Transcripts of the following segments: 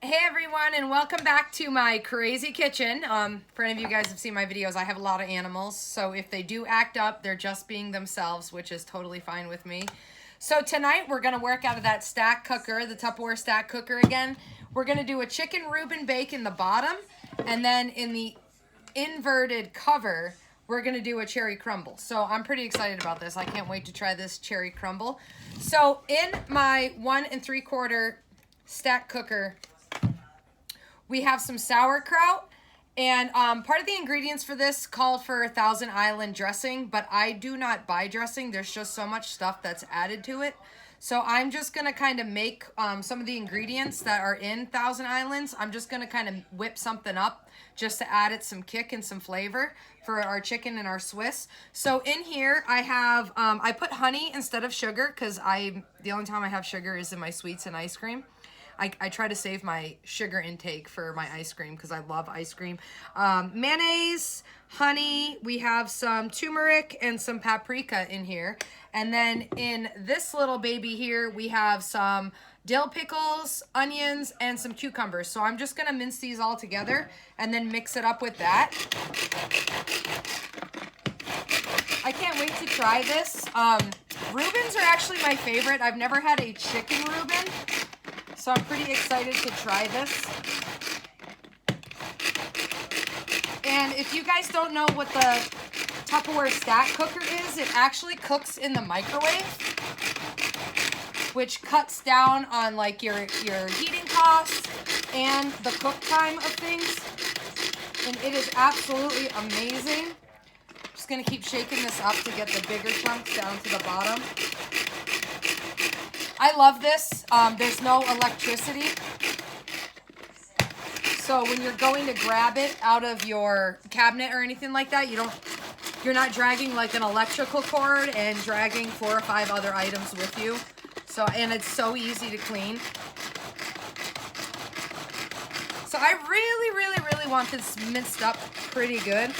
Hey everyone, and welcome back to my crazy kitchen. For any of you guys have seen my videos, I have a lot of animals, so if they do act up, they're just being themselves, which is totally fine with me. So tonight we're gonna work out of that stack cooker, the Tupperware stack cooker again. We're gonna do a chicken Rueben bake in the bottom, and then in the inverted cover, we're gonna do a cherry crumble. So I'm pretty excited about this. I can't wait to try this cherry crumble. So in my 1 3/4 stack cooker, we have some sauerkraut, and part of the ingredients for this called for Thousand Island dressing, but I do not buy dressing. There's just so much stuff that's added to it. So I'm just going to kind of make some of the ingredients that are in Thousand Islands. I'm just going to kind of whip something up just to add it some kick and some flavor for our chicken and our Swiss. So in here I have, I put honey instead of sugar because the only time I have sugar is in my sweets and ice cream. I try to save my sugar intake for my ice cream because I love ice cream. Mayonnaise, honey, we have some turmeric and some paprika in here. And then in this little baby here, we have some dill pickles, onions, and some cucumbers. So I'm just going to mince these all together and then mix it up with that. I can't wait to try this. Reubens are actually my favorite. I've never had a chicken Reuben, so I'm pretty excited to try this. And if you guys don't know what the Tupperware stack cooker is, it actually cooks in the microwave, which cuts down on like your heating costs and the cook time of things. And it is absolutely amazing. Just gonna keep shaking this up to get the bigger chunks down to the bottom. I love this. There's no electricity. So when you're going to grab it out of your cabinet or anything like that, you're not dragging like an electrical cord and dragging 4 or 5 other items with you. So, and it's so easy to clean. So I really want this minced up pretty good.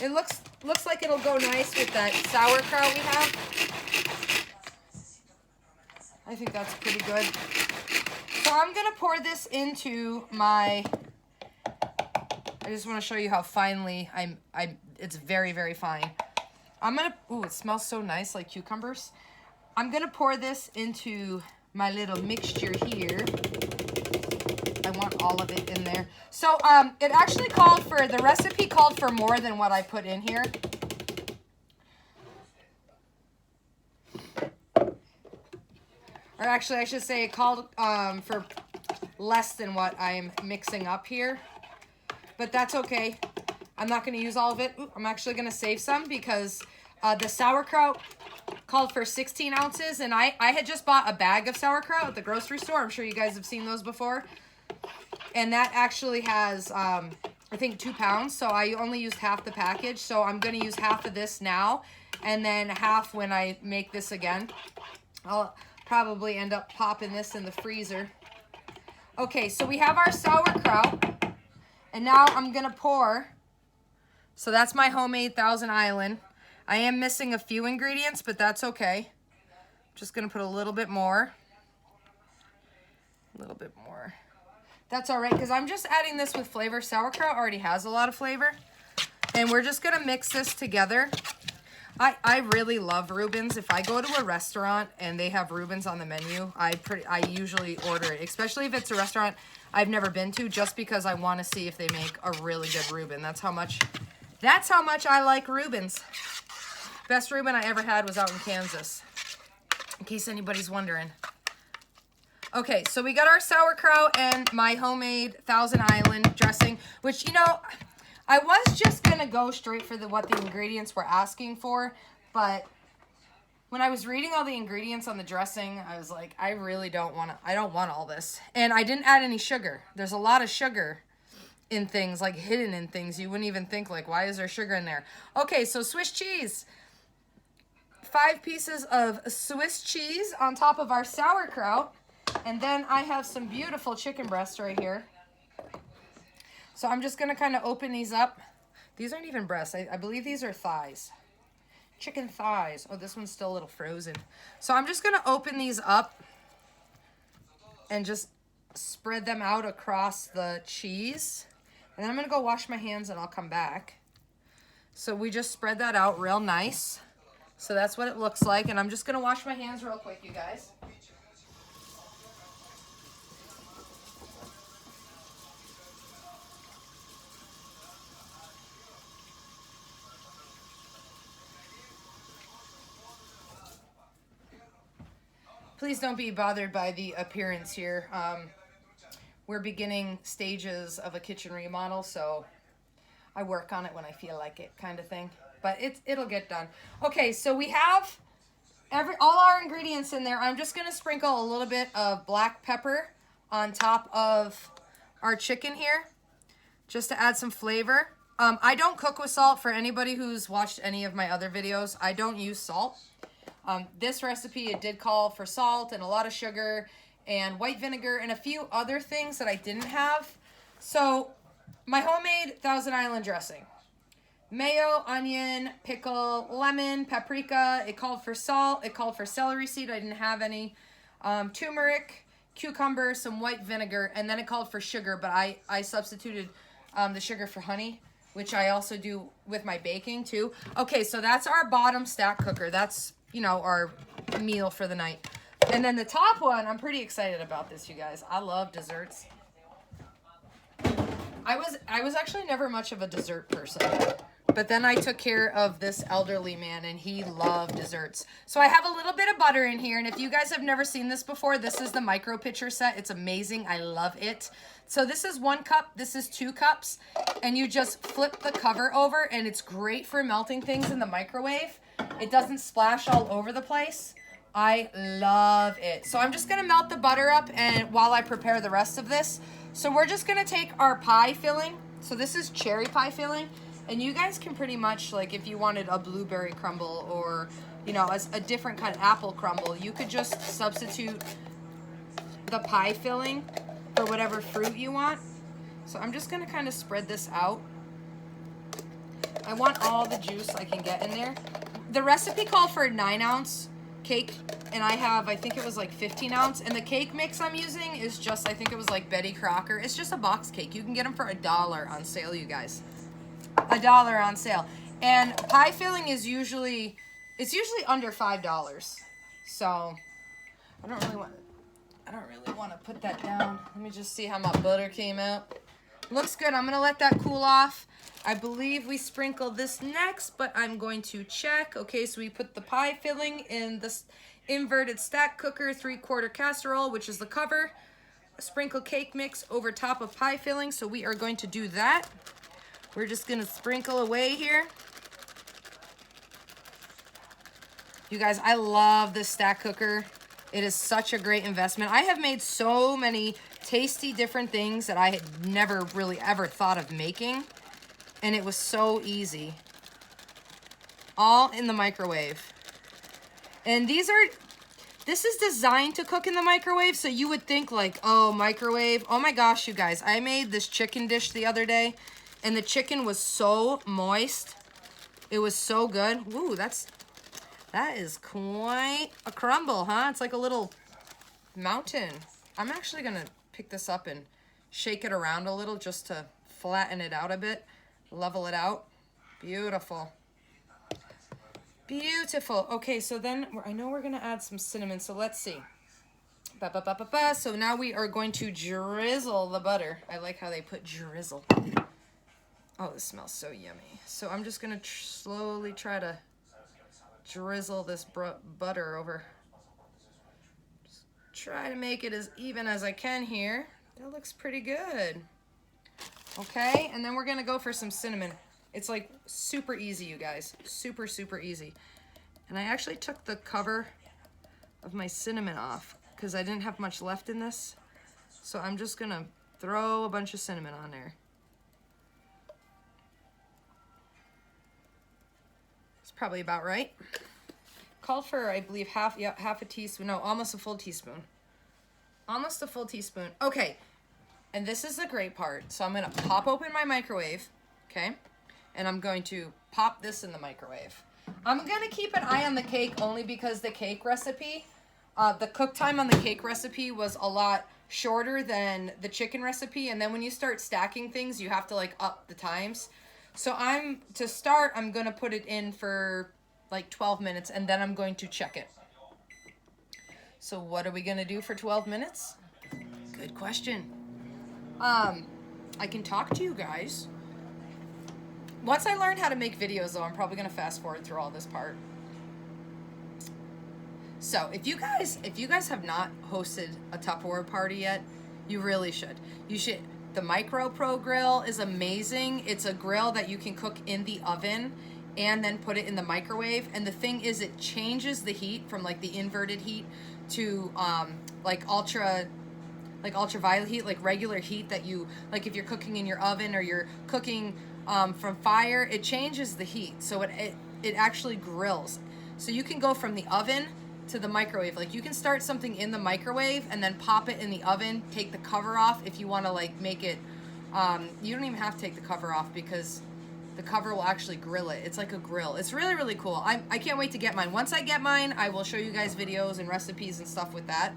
It looks like it'll go nice with that sauerkraut we have. I think that's pretty good. So I'm gonna pour this into my, I just wanna show you how finely it's very fine. Ooh, it smells so nice, like cucumbers. I'm gonna pour this into my little mixture here. I want all of it in there. So it actually the recipe called for more than what I put in here. Or actually, I should say it called for less than what I'm mixing up here. But that's okay. I'm not going to use all of it. Ooh, I'm actually going to save some because the sauerkraut called for 16 ounces. And I had just bought a bag of sauerkraut at the grocery store. I'm sure you guys have seen those before. And that actually has, I think, 2 pounds. So I only used half the package. So I'm going to use half of this now. And then half when I make this again. I'll probably end up popping this in the freezer. Okay, so we have our sauerkraut, and now I'm gonna pour. So that's my homemade Thousand Island. I am missing a few ingredients, but that's okay. Just gonna put a little bit more. A little bit more. That's all right, because I'm just adding this with flavor. Sauerkraut already has a lot of flavor. And we're just gonna mix this together. I really love Reubens. If I go to a restaurant and they have Reubens on the menu, I usually order it, especially if it's a restaurant I've never been to, just because I want to see if they make a really good Reuben. That's how much I like Reubens. Best Reuben I ever had was out in Kansas, in case anybody's wondering. Okay, so we got our sauerkraut and my homemade Thousand Island dressing, which, you know, I was just going to go straight for what the ingredients were asking for, but when I was reading all the ingredients on the dressing, I was like, I don't want all this. And I didn't add any sugar. There's a lot of sugar in things, like hidden in things. You wouldn't even think, like, why is there sugar in there? Okay, so Swiss cheese. 5 pieces of Swiss cheese on top of our sauerkraut. And then I have some beautiful chicken breasts right here. So I'm just going to kind of open these up. These aren't even breasts. I believe these are thighs. Chicken thighs. Oh, this one's still a little frozen. So I'm just going to open these up. and just spread them out across the cheese. And then I'm going to go wash my hands and I'll come back. So we just spread that out real nice. So that's what it looks like. And I'm just going to wash my hands real quick, you guys. Please don't be bothered by the appearance here. We're beginning stages of a kitchen remodel, so I work on it when I feel like it, kind of thing. But it'll get done. Okay, so we have all our ingredients in there. I'm just gonna sprinkle a little bit of black pepper on top of our chicken here, just to add some flavor. I don't cook with salt. For anybody who's watched any of my other videos, I don't use salt. This recipe, it did call for salt and a lot of sugar and white vinegar and a few other things that I didn't have. So my homemade Thousand Island dressing, mayo, onion, pickle, lemon, paprika. It called for salt. It called for celery seed. I didn't have any. Turmeric, cucumber, some white vinegar, and then it called for sugar, but I substituted the sugar for honey, which I also do with my baking too. Okay, so that's our bottom stack cooker. That's, you know, our meal for the night. And then the top one, I'm pretty excited about this, you guys. I love desserts. I was actually never much of a dessert person, but then I took care of this elderly man and he loved desserts. So I have a little bit of butter in here, and if you guys have never seen this before, this is the micro pitcher set. It's amazing. I love it. So this is 1 cup, this is 2 cups, and you just flip the cover over, and it's great for melting things in the microwave. It doesn't splash all over the place. I love it. So I'm just gonna melt the butter up and while I prepare the rest of this. So we're just gonna take our pie filling. So this is cherry pie filling, and you guys can pretty much, like, if you wanted a blueberry crumble or, you know, a different kind of apple crumble, you could just substitute the pie filling for whatever fruit you want. So I'm just gonna kind of spread this out. I want all the juice I can get in there. The recipe called for a 9-ounce cake, and I think it was like 15 ounce, and the cake mix I'm using is just, I think it was like Betty Crocker. It's just a box cake. You can get them for $1 on sale, you guys. $1 on sale. And pie filling is usually under $5. So I don't really want to put that down. Let me just see how my butter came out. Looks good. I'm gonna let that cool off. I believe we sprinkled this next, but I'm going to check. Okay, so we put the pie filling in this inverted stack cooker 3/4 casserole, which is the cover. Sprinkle cake mix over top of pie filling. So we are going to do that. We're just gonna sprinkle away here. You guys, I love this stack cooker. It is such a great investment. I have made so many tasty different things that I had never really ever thought of making. And it was so easy. All in the microwave. And this is designed to cook in the microwave, so you would think like, oh, microwave. Oh my gosh, you guys. I made this chicken dish the other day, and the chicken was so moist. It was so good. Ooh, that is quite a crumble, huh? It's like a little mountain. I'm actually gonna pick this up and shake it around a little just to flatten it out a bit. Level it out. Beautiful. Beautiful. Okay, so then I know we're going to add some cinnamon, so let's see. So now we are going to drizzle the butter. I like how they put drizzle. Oh, this smells so yummy. So I'm just going to slowly try to drizzle this butter over. Just try to make it as even as I can here. That looks pretty good. Okay, and then we're gonna go for some cinnamon. It's like super easy, you guys. Super, super easy. And I actually took the cover of my cinnamon off because I didn't have much left in this. So I'm just gonna throw a bunch of cinnamon on there. It's probably about right. Called for, I believe, half a teaspoon. No, almost a full teaspoon. Almost a full teaspoon. Okay. And this is the great part. So I'm going to pop open my microwave, okay? And I'm going to pop this in the microwave. I'm going to keep an eye on the cake only because the cake recipe, the cook time on the cake recipe was a lot shorter than the chicken recipe, and then when you start stacking things, you have to like up the times. So I'm going to put it in for like 12 minutes, and then I'm going to check it. So what are we going to do for 12 minutes? Good question. I can talk to you guys. Once I learn how to make videos, though, I'm probably going to fast forward through all this part. So if you guys have not hosted a Tupperware party yet, you really should. You should. The Micro Pro grill is amazing. It's a grill that you can cook in the oven and then put it in the microwave. And the thing is, it changes the heat from like the inverted heat to like ultraviolet heat, like regular heat that you, like if you're cooking in your oven or you're cooking from fire, it changes the heat. So it actually grills. So you can go from the oven to the microwave. Like you can start something in the microwave and then pop it in the oven, take the cover off if you want to like make it, you don't even have to take the cover off because the cover will actually grill it. It's like a grill. It's really, really cool. I can't wait to get mine. Once I get mine, I will show you guys videos and recipes and stuff with that.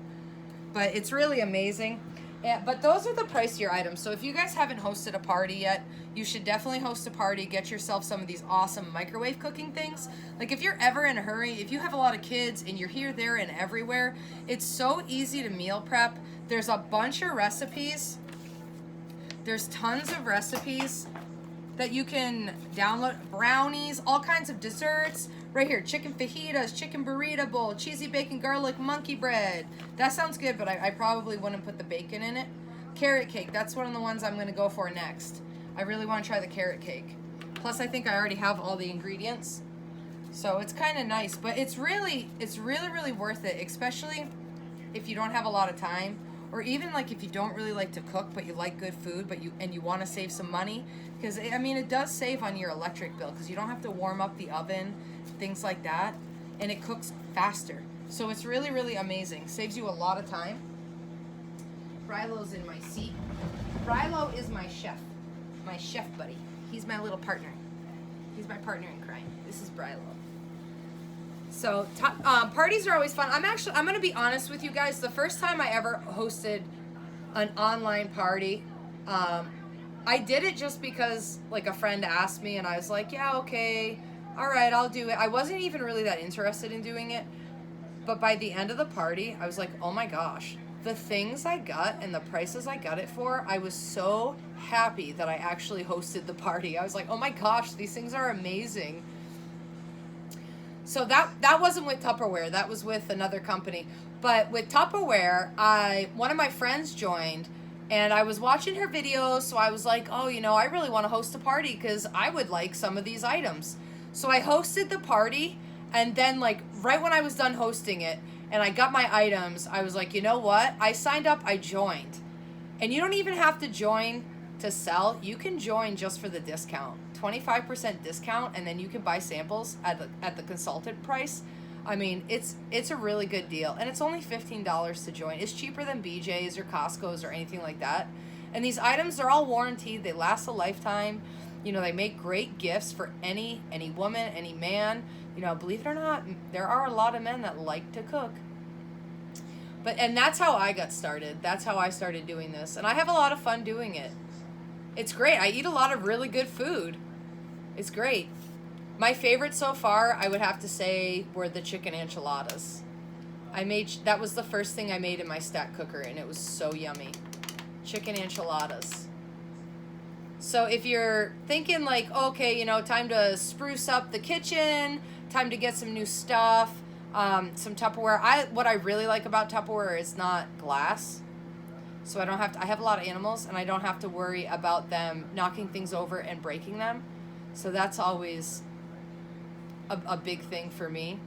But it's really amazing. Yeah, but those are the pricier items. So if you guys haven't hosted a party yet, you should definitely host a party. Get yourself some of these awesome microwave cooking things. Like if you're ever in a hurry, if you have a lot of kids and you're here, there, and everywhere, it's so easy to meal prep. There's a bunch of recipes. There's tons of recipes that you can download. Brownies, all kinds of desserts. Right here, chicken fajitas, chicken burrito bowl, cheesy bacon garlic monkey bread. That sounds good, but I probably wouldn't put the bacon in it. Carrot cake, that's one of the ones I'm going to go for next. I really want to try the carrot cake. Plus, I think I already have all the ingredients. So it's kind of nice, but it's really, really worth it, especially if you don't have a lot of time, or even like if you don't really like to cook, but you like good food, but you want to save some money. Because, I mean, it does save on your electric bill because you don't have to warm up the oven, things like that, and it cooks faster. So it's really, really amazing. Saves you a lot of time. Brilo's in my seat. Brilo is my chef buddy. He's my little partner. He's my partner in crime. This is Brilo. So parties are always fun. I'm going to be honest with you guys. The first time I ever hosted an online party, I did it just because like a friend asked me, and I was like, yeah, okay, all right, I'll do it. I wasn't even really that interested in doing it, but by the end of the party, I was like, oh my gosh, the things I got and the prices I got it for, I was so happy that I actually hosted the party. I was like, oh my gosh, these things are amazing. So that wasn't with Tupperware, that was with another company. But with Tupperware, one of my friends joined, and I was watching her videos, so I was like, oh, you know, I really want to host a party because I would like some of these items. So I hosted the party, and then like right when I was done hosting it and I got my items, I was like, you know what? I signed up, I joined. And you don't even have to join to sell. You can join just for the discount. 25% discount, and then you can buy samples at the consultant price. I mean, it's a really good deal, and it's only $15 to join. It's cheaper than BJ's or Costco's or anything like that. And these items are all warranted. They last a lifetime. You know, they make great gifts for any woman, any man. You know, believe it or not, there are a lot of men that like to cook. And that's how I got started. That's how I started doing this, and I have a lot of fun doing it. It's great. I eat a lot of really good food. It's great. My favorite so far, I would have to say, were the chicken enchiladas. That was the first thing I made in my stack cooker, and it was so yummy. Chicken enchiladas. So if you're thinking like, okay, you know, time to spruce up the kitchen, time to get some new stuff, some Tupperware. What I really like about Tupperware is not glass. So I have a lot of animals, and I don't have to worry about them knocking things over and breaking them. So that's always a big thing for me.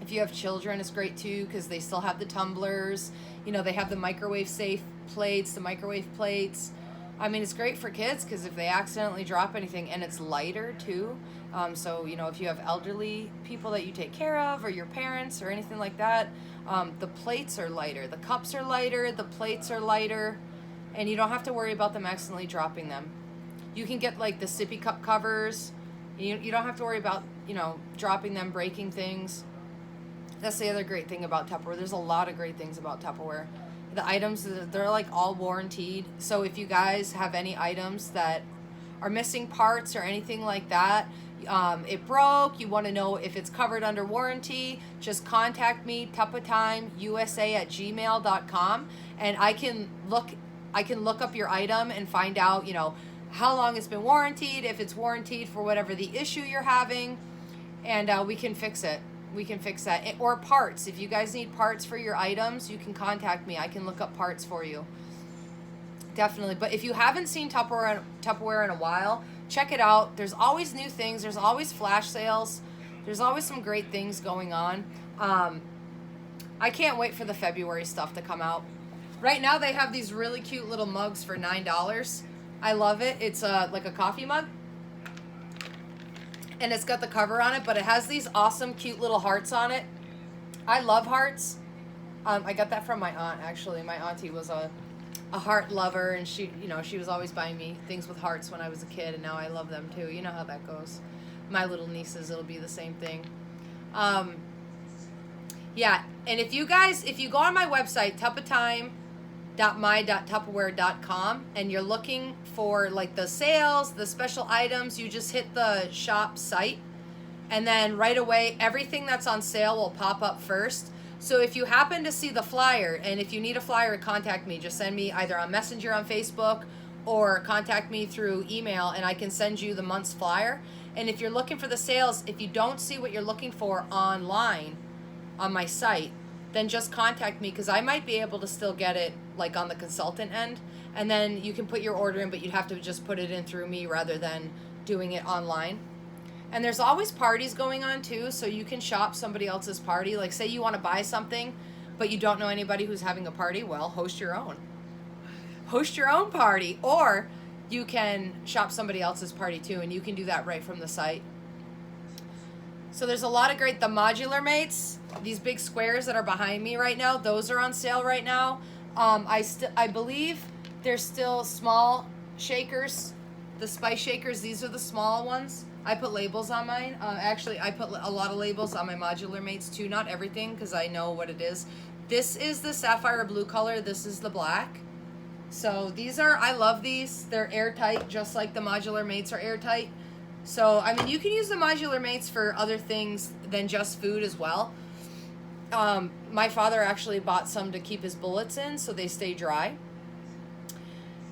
If you have children, it's great too, because they still have the tumblers. You know, they have the microwave safe plates, the microwave plates. I mean, it's great for kids because if they accidentally drop anything, and it's lighter too. So, you know, if you have elderly people that you take care of, or your parents or anything like that, the plates are lighter. The cups are lighter, the plates are lighter, and you don't have to worry about them accidentally dropping them. You can get like the sippy cup covers. You don't have to worry about, you know, dropping them, breaking things. That's the other great thing about Tupperware. There's a lot of great things about Tupperware. The items, they're like all warranted. So if you guys have any items that are missing parts or anything like that, it broke, you want to know if it's covered under warranty, just contact me, tuppatimeUSA@gmail.com, and I can look up your item and find out, you know, how long it's been warranted, if it's warranted for whatever the issue you're having, and we can fix it. We can fix that. Or parts. If you guys need parts for your items, you can contact me. I can look up parts for you. Definitely. But if you haven't seen Tupperware in a while, check it out. There's always new things. There's always flash sales. There's always some great things going on. I can't wait for the February stuff to come out. Right now they have these really cute little mugs for $9. I love it. It's like a coffee mug. And it's got the cover on it, but it has these awesome, cute little hearts on it. I love hearts. I got that from my aunt, actually. My auntie was a heart lover, and she was always buying me things with hearts when I was a kid, and now I love them too. You know how that goes. My little nieces, it'll be the same thing. Yeah, and if you go on my website, tuppatime.my.tupperware.com, and you're looking for like the sales, the special items, you just hit the shop site, and then right away everything that's on sale will pop up first. So if you happen to see the flyer, and if you need a flyer, contact me. Just send me either on Messenger on Facebook or contact me through email, and I can send you the month's flyer. And if you're looking for the sales, if you don't see what you're looking for online on my site, then just contact me, because I might be able to still get it like on the consultant end, and then you can put your order in, but you'd have to just put it in through me rather than doing it online. And there's always parties going on too, so you can shop somebody else's party. Like say you want to buy something, but you don't know anybody who's having a party, well, host your own. Host your own party, or you can shop somebody else's party too, and you can do that right from the site. So there's a lot of great, the modular mates, these big squares that are behind me right now, those are on sale right now. I believe there's still small shakers, the spice shakers, these are the small ones. I put labels on mine. Actually, I put a lot of labels on my modular mates too, not everything, because I know what it is. This is the sapphire blue color, this is the black. So these are, I love these. They're airtight, just like the modular mates are airtight. So, I mean, you can use the modular mates for other things than just food as well. My father actually bought some to keep his bullets in so they stay dry.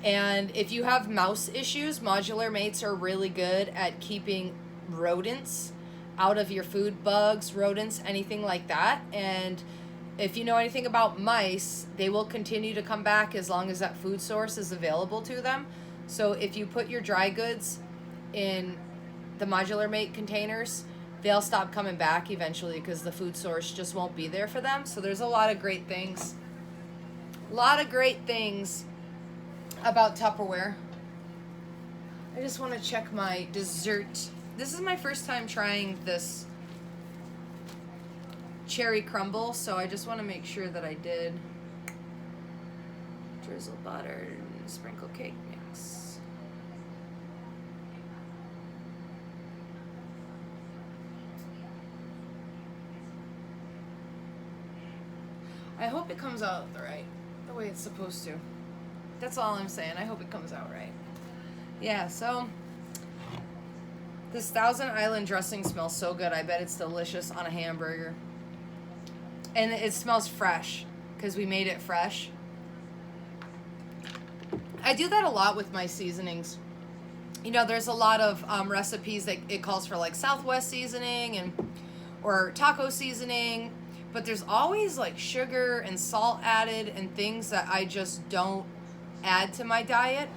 And if you have mouse issues, modular mates are really good at keeping rodents out of your food, bugs, rodents, anything like that. And if you know anything about mice, they will continue to come back as long as that food source is available to them. So if you put your dry goods in the modular mate containers, they'll stop coming back eventually because the food source just won't be there for them. So there's a lot of great things. A lot of great things about Tupperware. I just want to check my dessert. This is my first time trying this cherry crumble, so I just want to make sure that I did drizzle butter and sprinkle cake mix. I hope it comes out the way it's supposed to. That's all I'm saying. I hope it comes out right. Yeah, so this Thousand Island dressing smells so good. I bet it's delicious on a hamburger. And it smells fresh because we made it fresh. I do that a lot with my seasonings. You know, there's a lot of recipes that it calls for like Southwest seasoning or taco seasoning, but there's always like sugar and salt added and things that I just don't add to my diet.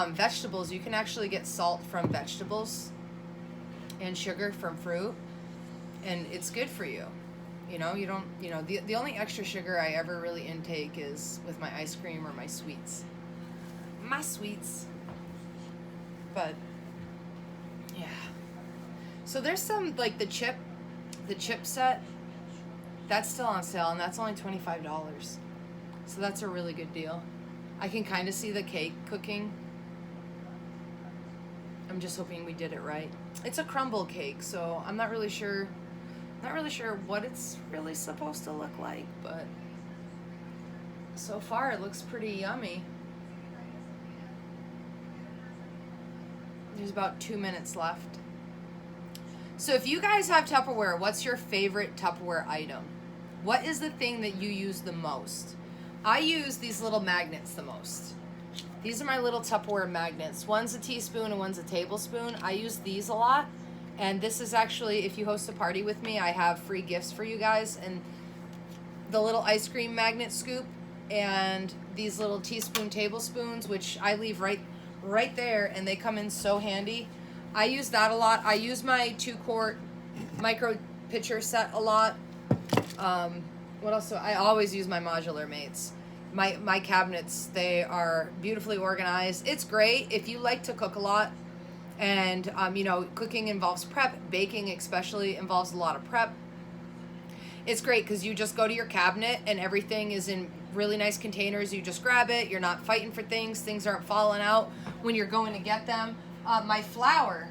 Vegetables, you can actually get salt from vegetables and sugar from fruit, and it's good for you. You know, you don't, you know, the only extra sugar I ever really intake is with my ice cream or my sweets. My sweets. But yeah. So there's some like the chip set, that's still on sale, and that's only $25. So that's a really good deal. I can kind of see the cake cooking. I'm just hoping we did it right. It's a crumble cake, so I'm not really sure what it's really supposed to look like, but So far, it looks pretty yummy. There's about 2 minutes left. So if you guys have Tupperware, what's your favorite Tupperware item? What is the thing that you use the most? I use these little magnets the most. These are my little Tupperware magnets. One's a teaspoon and one's a tablespoon. I use these a lot. And this is actually, if you host a party with me, I have free gifts for you guys. And the little ice cream magnet scoop and these little teaspoon tablespoons, which I leave right there, and they come in so handy. I use that a lot. I use my 2-quart micro pitcher set a lot. What else? I always use my modular mates. My cabinets, they are beautifully organized. It's great if you like to cook a lot, and you know, cooking involves prep. Baking especially involves a lot of prep. It's great because you just go to your cabinet and everything is in really nice containers. You just grab it. You're not fighting for things. Things aren't falling out when you're going to get them. My flour,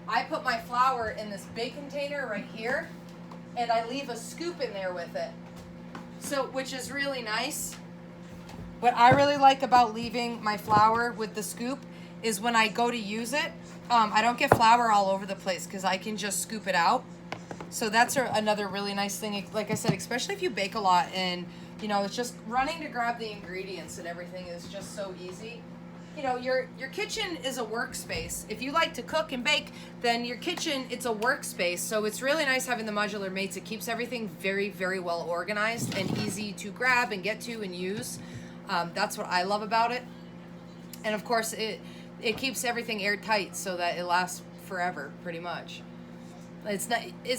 I put my flour in this big container right here, and I leave a scoop in there with it. So, which is really nice. What I really like about leaving my flour with the scoop is when I go to use it, I don't get flour all over the place because I can just scoop it out. So that's another really nice thing. Like I said, especially if you bake a lot and, you know, it's just running to grab the ingredients and everything is just so easy. You know, your kitchen is a workspace. If you like to cook and bake, then your kitchen, it's a workspace. So it's really nice having the modular mates. It keeps everything very, very well organized and easy to grab and get to and use. That's what I love about it. And of course, it keeps everything airtight so that it lasts forever, pretty much. It's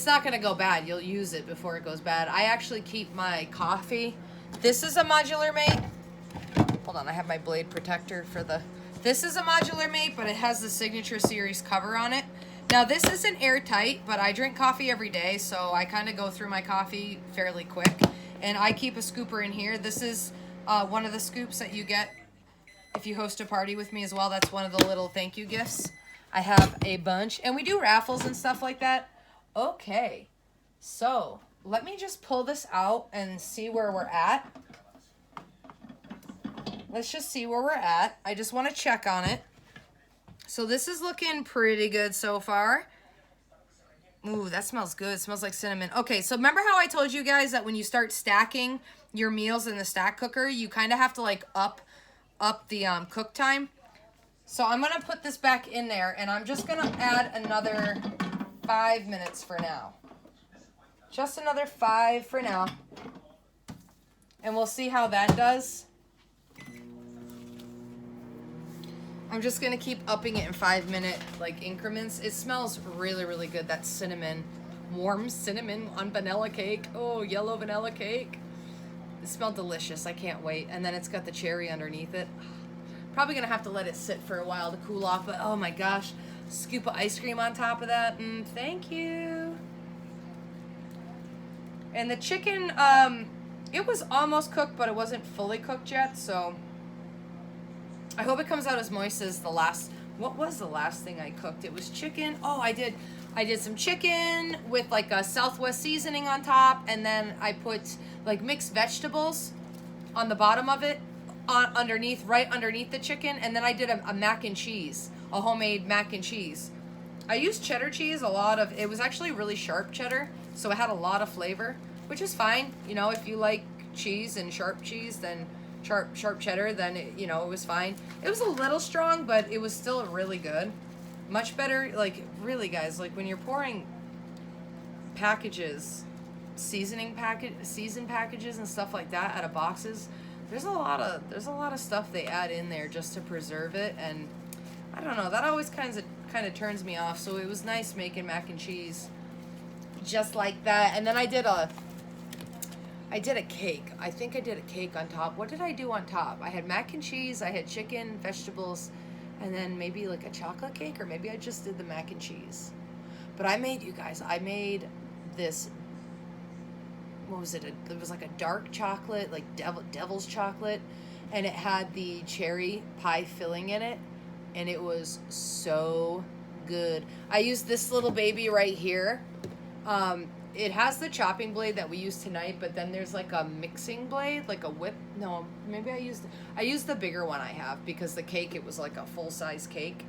not going to go bad. You'll use it before it goes bad. I actually keep my coffee. This is a modular mate. Hold on, I have my blade protector for the... This is a modular mate, but it has the Signature Series cover on it. Now, this isn't airtight, but I drink coffee every day, so I kind of go through my coffee fairly quick. And I keep a scooper in here. This is one of the scoops that you get if you host a party with me as well. That's one of the little thank you gifts. I have a bunch, and we do raffles and stuff like that. Okay, so let me just pull this out and see where we're at. Let's just see where we're at. I just want to check on it. So this is looking pretty good so far. Ooh, that smells good. It smells like cinnamon. Okay, so remember how I told you guys that when you start stacking your meals in the stack cooker, you kind of have to like up the cook time. So I'm going to put this back in there, and I'm just going to add another 5 minutes for now. Just another 5 for now. And we'll see how that does. I'm just going to keep upping it in 5-minute like increments. It smells really, really good. That cinnamon, warm cinnamon on vanilla cake. Oh, yellow vanilla cake. It smells delicious. I can't wait. And then it's got the cherry underneath it. Probably going to have to let it sit for a while to cool off, but oh my gosh, scoop of ice cream on top of that. Thank you. And the chicken, it was almost cooked, but it wasn't fully cooked yet, so I hope it comes out as moist as the last. What was the last thing I cooked? It was chicken. Oh, I did some chicken with like a Southwest seasoning on top, and then I put like mixed vegetables on the bottom of it, underneath, right underneath the chicken, and then I did a mac and cheese, a homemade mac and cheese. I used cheddar cheese, it was actually really sharp cheddar, so it had a lot of flavor, which is fine. You know, if you like cheese and sharp cheese, then sharp cheddar, then it was fine. It was a little strong, but it was still really good. Much better, like really guys, like when you're pouring packages, seasoned packages and stuff like that out of boxes, there's a lot of stuff they add in there just to preserve it, and I don't know, that always kind of turns me off. So it was nice making mac and cheese just like that. And then I did a cake. I think I did a cake on top. What did I do on top? I had mac and cheese, I had chicken, vegetables, and then maybe like a chocolate cake, or maybe I just did the mac and cheese. But I made this, what was it? It was like a dark chocolate, like devil's chocolate, and it had the cherry pie filling in it, and it was so good. I used this little baby right here. it has the chopping blade that we used tonight, but then there's like a mixing blade, like a whip. No, maybe I used the bigger one I have because the cake, it was like a full-size cake.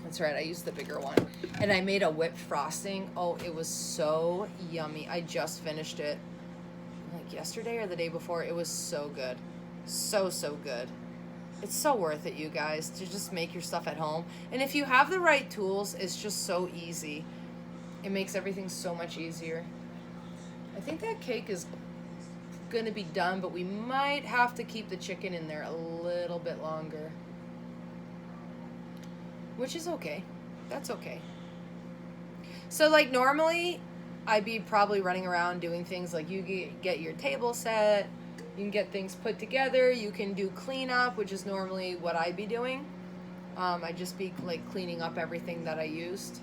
That's right, I used the bigger one. And I made a whipped frosting. Oh, it was so yummy. I just finished it like yesterday or the day before. It was so good. So good. It's so worth it, you guys, to just make your stuff at home. And if you have the right tools, it's just so easy. It makes everything so much easier. I think that cake is going to be done, but we might have to keep the chicken in there a little bit longer. Which is okay. That's okay. So, like, normally, I'd be probably running around doing things like you get your table set, you can get things put together, you can do cleanup, which is normally what I'd be doing. I'd just be, like, cleaning up everything that I used.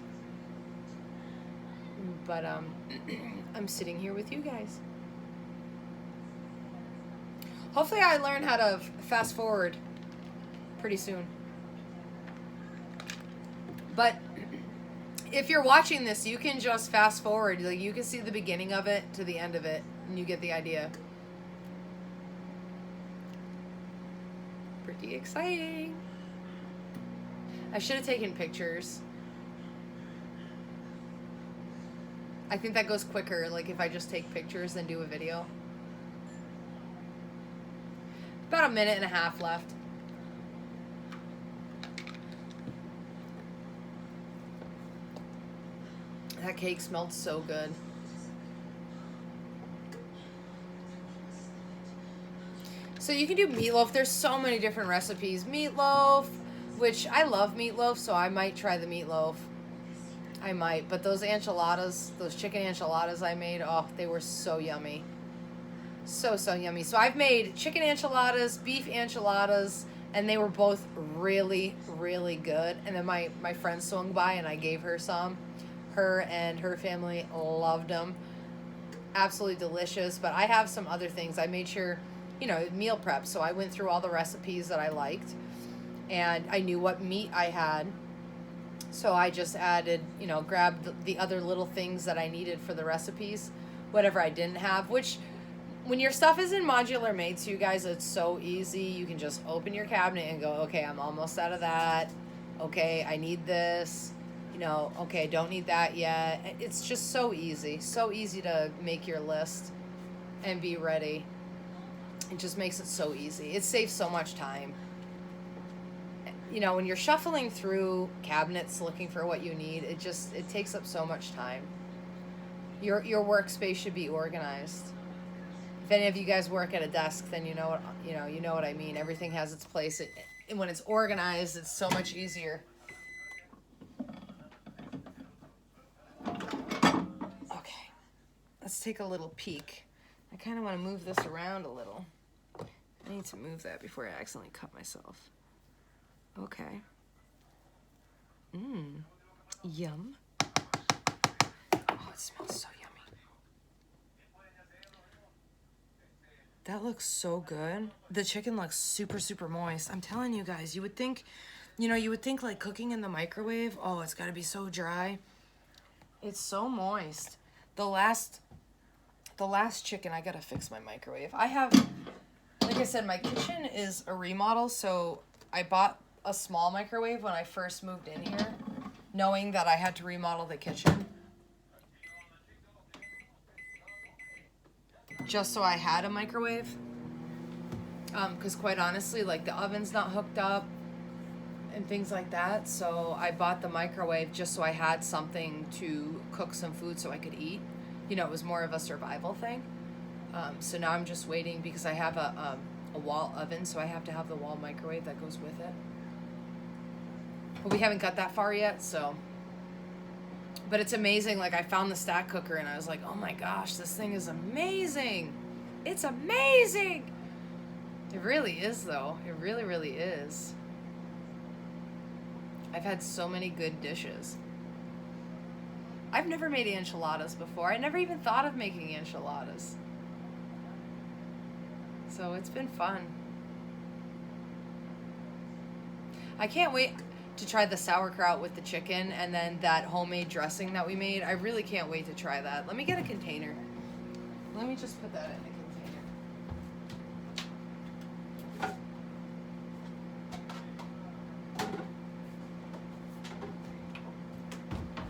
But, I'm sitting here with you guys. Hopefully I learn how to fast forward pretty soon. But if you're watching this, you can just fast forward. Like, you can see the beginning of it to the end of it, and you get the idea. Pretty exciting. I should have taken pictures. I think that goes quicker, like if I just take pictures and do a video. About a minute and a half left. That cake smelled so good. So you can do meatloaf. There's so many different recipes. Meatloaf, which I love meatloaf, so I might try the meatloaf. I might. But those enchiladas, those chicken enchiladas I made, oh, they were so yummy. So yummy. So I've made chicken enchiladas, beef enchiladas, and they were both really good. And then my friend swung by and I gave her some. Her and her family loved them. Absolutely delicious. But I have some other things. I made sure, meal prep. So I went through all the recipes that I liked. And I knew what meat I had. So I just added, grabbed the other little things that I needed for the recipes. Whatever I didn't have. Which, when your stuff is in modular made, so you guys, it's so easy. You can just open your cabinet and go, okay, I'm almost out of that. Okay, I need this. Okay, don't need that yet. It's just so easy to make your list and be ready. It just makes it so easy. It saves so much time. When you're shuffling through cabinets looking for what you need, it takes up so much time. Your workspace should be organized. If any of you guys work at a desk, then you know what I mean. Everything has its place, and when it's organized, it's so much easier. Let's take a little peek. I kind of want to move this around a little. I need to move that before I accidentally cut myself. Okay. Yum. Oh, it smells so yummy. That looks so good. The chicken looks super moist. I'm telling you guys, you would think like cooking in the microwave, oh, it's got to be so dry. It's so moist. The last chicken, I gotta fix my microwave. I have, like I said, my kitchen is a remodel, so I bought a small microwave when I first moved in here, knowing that I had to remodel the kitchen. Just so I had a microwave. Because quite honestly, like the oven's not hooked up and things like that, so I bought the microwave just so I had something to cook some food so I could eat. It was more of a survival thing. So now I'm just waiting because I have a wall oven, so I have to have the wall microwave that goes with it. But we haven't got that far yet, so. But it's amazing. Like, I found the stack cooker, and I was like, oh my gosh, this thing is amazing. It's amazing. It really is, though. It really is. I've had so many good dishes. I've never made enchiladas before. I never even thought of making enchiladas. So it's been fun. I can't wait. to try the sauerkraut with the chicken and then that homemade dressing that we made. I really can't wait to try that. Let me get a container. Let me just put that in a container.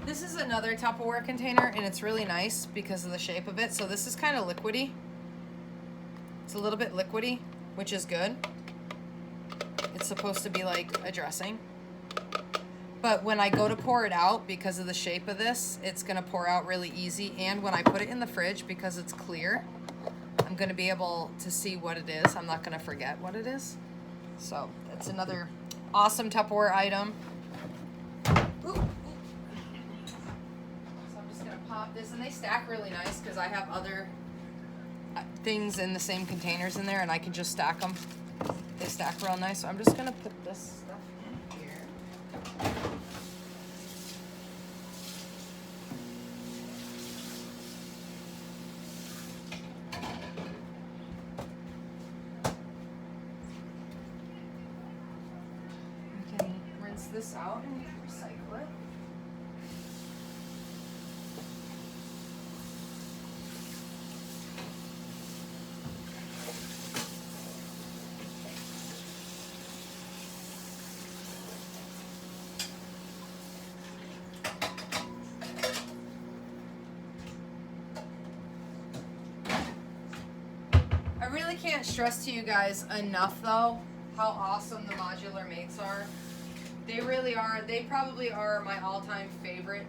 This is another Tupperware container, and it's really nice because of the shape of it. So this is kind of liquidy. It's a little bit liquidy, which is good. It's supposed to be like a dressing. But when I go to pour it out, because of the shape of this, it's gonna pour out really easy. And when I put it in the fridge, because it's clear, I'm gonna be able to see what it is. I'm not gonna forget what it is. So that's another awesome Tupperware item. Ooh. Pop this, and they stack really nice because I have other things in the same containers in there, and I can just stack them. They stack real nice. So I'm just gonna put this stuff in here. We can rinse this out and recycle it. I really can't stress to you guys enough though how awesome the modular mates are. They really are. They probably are my all-time favorite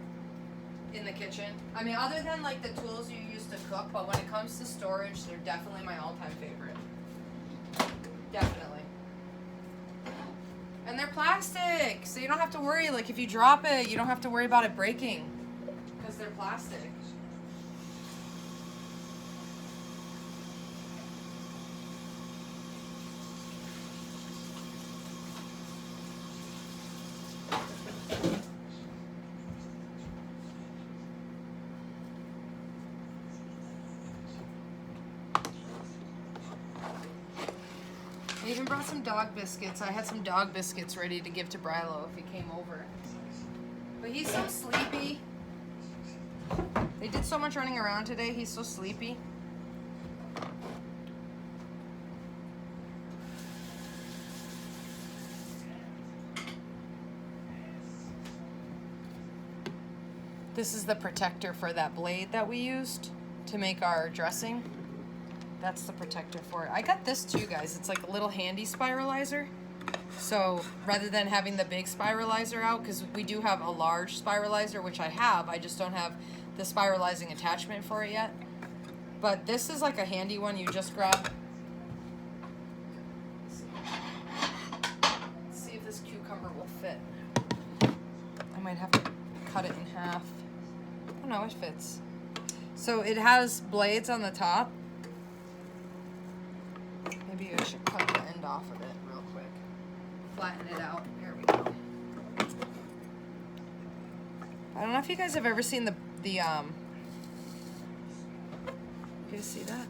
in the kitchen. I mean, other than like the tools you use to cook, but when it comes to storage, they're definitely my all-time favorite. Definitely. And they're plastic, so you don't have to worry, like if you drop it, you don't have to worry about it breaking because they're plastic. I even brought some dog biscuits. I had some dog biscuits ready to give to Brilo if he came over. But he's so sleepy. They did so much running around today. He's so sleepy. This is the protector for that blade that we used to make our dressing. That's the protector for it. I got this too, guys. It's like a little handy spiralizer. So rather than having the big spiralizer out, because we do have a large spiralizer, which I have, I just don't have the spiralizing attachment for it yet. But this is like a handy one you just grab. Let's see if this cucumber will fit. I might have to cut it in half. Oh no, it fits. So it has blades on the top. Maybe I should cut the end off of it real quick. Flatten it out. There we go. I don't know if you guys have ever seen you guys see that?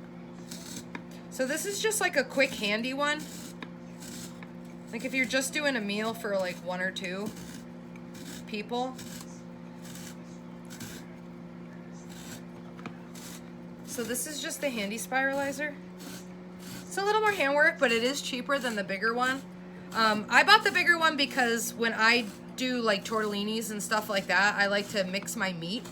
So this is just like a quick handy one. Like if you're just doing a meal for like 1 or 2 people. So this is just the handy spiralizer. It's a little more handwork, but it is cheaper than the bigger one. I bought the bigger one because when I do like tortellinis and stuff like that, I like to mix my meat.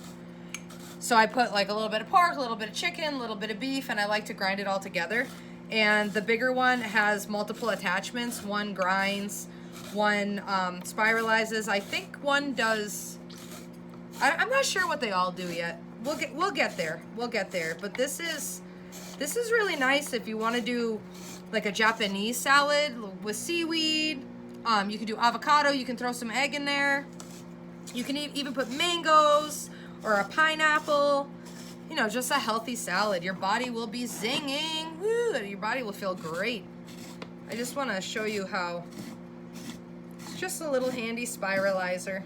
So I put like a little bit of pork, a little bit of chicken, a little bit of beef, and I like to grind it all together. And the bigger one has multiple attachments. One grinds, one spiralizes. I think one does, I'm not sure what they all do yet. We'll get there. We'll get there. But this is really nice if you want to do like a Japanese salad with seaweed. You can do avocado. You can throw some egg in there. You can even put mangoes or a pineapple. You know, just a healthy salad. Your body will be zinging. Woo, your body will feel great. I just want to show you how it's just a little handy spiralizer.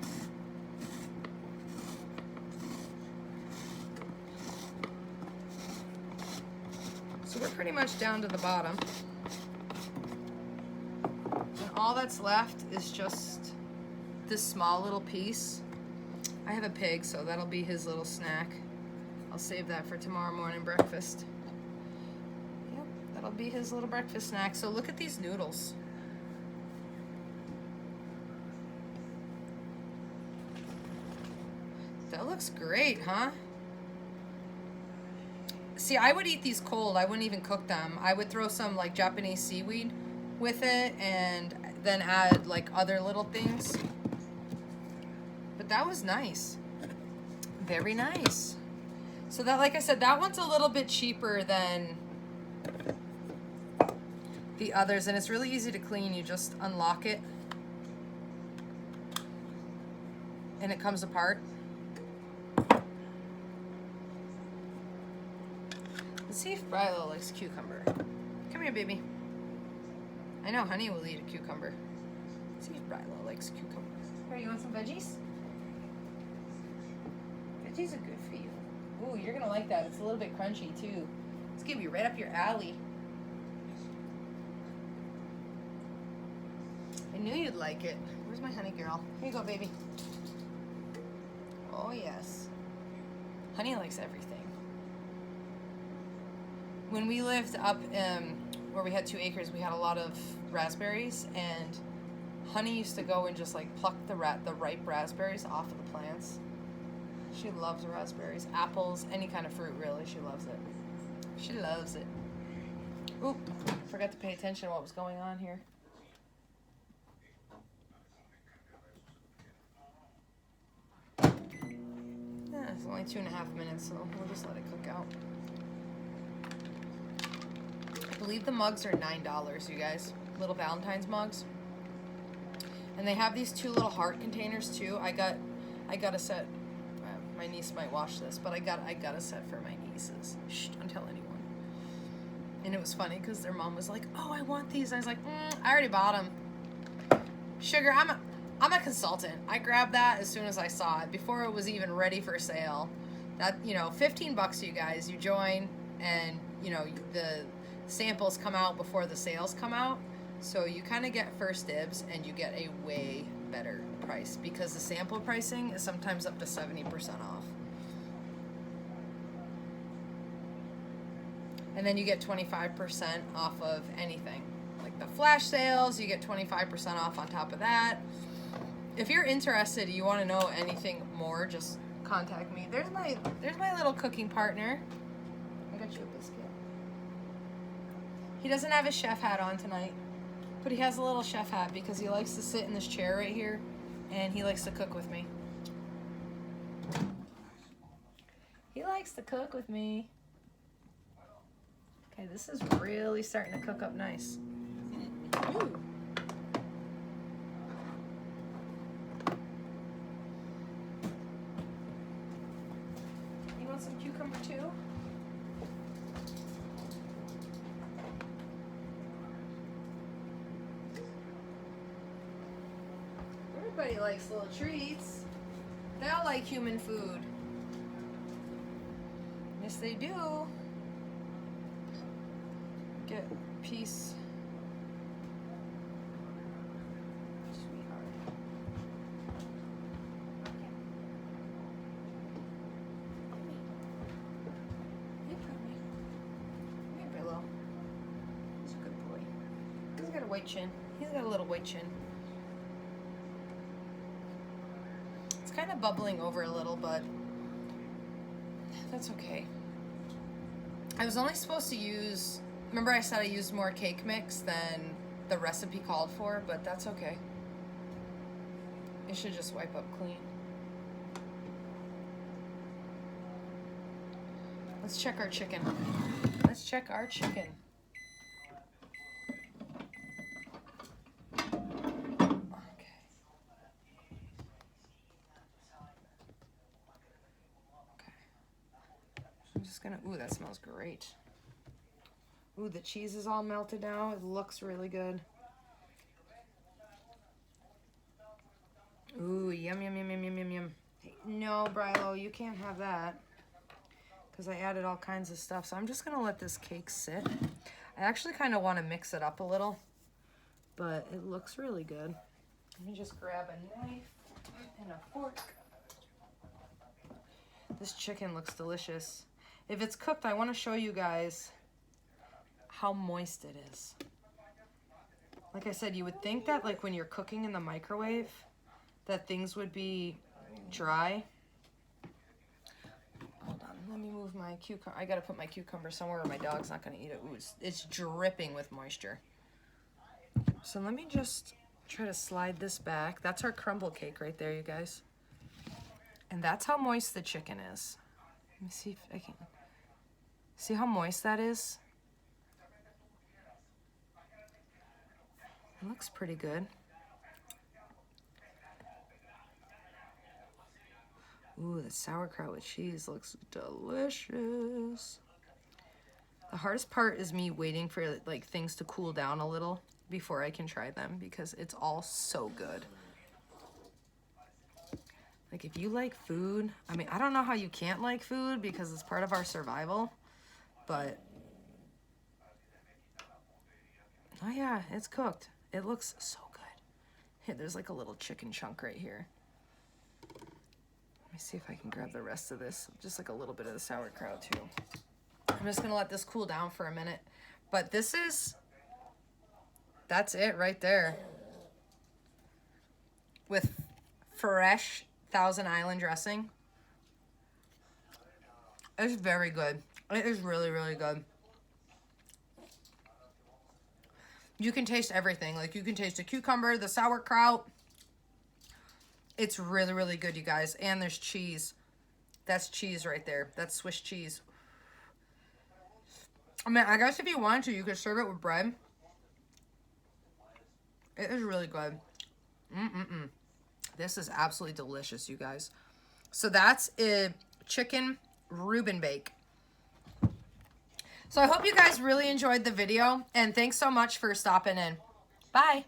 So we're pretty much down to the bottom. And all that's left is just this small little piece. I have a pig, so that'll be his little snack. I'll save that for tomorrow morning breakfast. Yep, that'll be his little breakfast snack. So look at these noodles. That looks great, huh? See, I would eat these cold. I wouldn't even cook them. I would throw some like Japanese seaweed with it and then add like other little things. But that was nice. Very nice. So that, like I said, that one's a little bit cheaper than the others, and it's really easy to clean. You just unlock it and it comes apart. Let's see if Brilo likes cucumber. Come here, baby. I know Honey will eat a cucumber. Let's see if Brilo likes cucumber. Here, you want some veggies? Veggies are good for you. Ooh, you're gonna like that. It's a little bit crunchy too. It's gonna be right up your alley. I knew you'd like it. Where's my honey girl? Here you go, baby. Oh yes. Honey likes everything. When we lived up where we had 2 acres, we had a lot of raspberries, and Honey used to go and just like pluck the ripe raspberries off of the plants. She loves raspberries, apples, any kind of fruit really. She loves it. She loves it. Oop, forgot to pay attention to what was going on here. Yeah, it's only 2.5 minutes, so we'll just let it cook out. I believe the mugs are $9, you guys. Little Valentine's mugs. And they have these 2 little heart containers too. I got a set. My niece might watch this, but I got a set for my nieces. Shh, don't tell anyone. And it was funny because their mom was like, "Oh, I want these." I was like, "I already bought them." Sugar, I'm a consultant. I grabbed that as soon as I saw it, before it was even ready for sale. That, you know, $15, you guys. You join, and you know the samples come out before the sales come out, so you kind of get first dibs, and you get a way better price because the sample pricing is sometimes up to 70% off. And then you get 25% off of anything. Like the flash sales, you get 25% off on top of that. If you're interested, you want to know anything more, just contact me. There's my little cooking partner. I got you a biscuit. He doesn't have his chef hat on tonight, but he has a little chef hat because he likes to sit in this chair right here and he likes to cook with me. He likes to cook with me. Okay, this is really starting to cook up nice. Ooh. You want some cucumber too? Everybody likes little treats. They all like human food. Yes, they do. Get a piece. Sweetheart. Hey, Tommy. Hey, Billo. He's a good boy. He's got a white chin. He's got a little white chin. It's kind of bubbling over a little, but that's okay. I was only supposed to use, remember I said I used more cake mix than the recipe called for, but that's okay. It should just wipe up clean. Let's check our chicken. Let's check our chicken. Ooh, that smells great. Ooh, the cheese is all melted now. It looks really good. Ooh, yum, yum, yum, yum, yum, yum, yum. Hey, no, Brilo, you can't have that because I added all kinds of stuff. So I'm just going to let this cake sit. I actually kind of want to mix it up a little, but it looks really good. Let me just grab a knife and a fork. This chicken looks delicious. If it's cooked, I want to show you guys how moist it is. Like I said, you would think that like when you're cooking in the microwave, that things would be dry. Hold on, let me move my cucumber. I gotta put my cucumber somewhere where my dog's not gonna eat it. Ooh, it's dripping with moisture. So let me just try to slide this back. That's our crumble cake right there, you guys. And that's how moist the chicken is. Let me see if I can. See how moist that is? It looks pretty good. Ooh, the sauerkraut with cheese looks delicious. The hardest part is me waiting for like things to cool down a little before I can try them because it's all so good. Like if you like food, I mean, I don't know how you can't like food because it's part of our survival, but oh yeah, it's cooked. It looks so good. Hey, there's like a little chicken chunk right here. Let me see if I can grab the rest of this. Just like a little bit of the sauerkraut too. I'm just gonna let this cool down for a minute. But that's it right there. With fresh Thousand Island dressing. It's very good. It is really, really good. You can taste everything. Like you can taste the cucumber, the sauerkraut. It's really, really good, you guys. And there's cheese. That's cheese right there. That's Swiss cheese. I mean, I guess if you wanted to, you could serve it with bread. It is really good. This is absolutely delicious, you guys. So that's a chicken Rueben Bake. So I hope you guys really enjoyed the video. And thanks so much for stopping in. Bye.